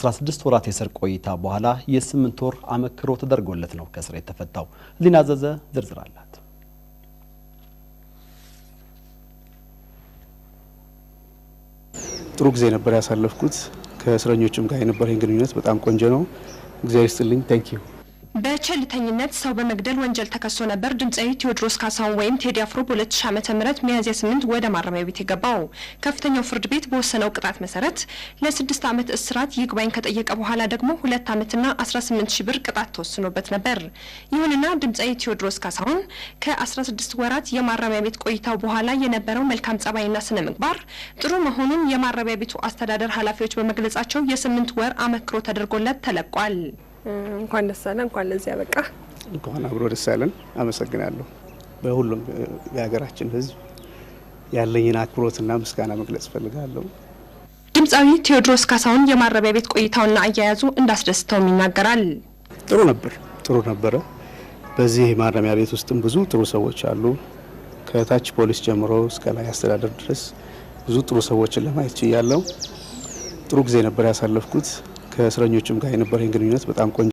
ከ16 ወራት የእስር ቆይታ በኋላ የ8 ወር አመክሮ ተደርጎለት ነው ከእስር የተፈታው። ሊና አዘዘ ዝርዝር አላት። ጥሩ ጊዜ ነበር ያሳለፍኩት። ከእስረኞችም ጋር የነበረኝ ግንኙነት በጣም ቆንጆ ነው። እግዚአብሔር ይስጥልኝ። ታንክ ዩ። በቸልተኝነት ሰው በመግደል ወንጀል ተከሶ ነበር ድምጻዊ ቴዎድሮስ ካሳሁን ወይም ቴዲ አፍሮ በ2000 ዓመተ ምህረት ሚያዝያ 8 ወደ ማረሚያ ቤት የገባው። ከፍተኛው ፍርድ ቤት በወሰነው ቅጣት መሰረት ለ6 ዓመት እስራት ይግባኝ ከጠየቀ በኋላ ደግሞ 2 ዓመትና 18000 ብር ቅጣት ተወስኖበት ነበር። ይሁንና ድምጻዊ ቴዎድሮስ ካሳሁን ከ16 ወራት የማረሚያ ቤት ቆይታው በኋላ የነበረው መልካም ጸባይና ስነ ምግባር ጥሩ መሆኑን የማረሚያ ቤቱ አስተዳደር ኃላፊዎች በመግለጻቸው የ8 ወር አመክሮ ተደርጎለት ተለቋል። እንኳን ደስ አለ፣ እንኳን ለዚህ ያበቃ። እንኳን አብሮ ደስ አለን። አመሰግናለሁ። በሁሉም የሀገራችን ሕዝብ ያለኝን አክብሮትና ምስጋና መግለጽ ፈልጋለሁ። ድምጻዊ ቴዎድሮስ ካሳሁን የማረሚያ ቤት ቆይታውና አያያዙ እንዳስደስተው ይናገራል። ጥሩ ነበረ። በዚህ ማረሚያ ቤት ውስጥም ብዙ ጥሩ ሰዎች አሉ። ከታች ፖሊስ ጀምሮ እስከ ላይ አስተዳደር ድረስ ብዙ ጥሩ ሰዎችን ለማየት ችያለሁ። ጥሩ ጊዜ ነበር ያሳለፍኩት። ከእስረኞችም ጋር የነበረኝ ግንኙነት በጣም ቆንጆ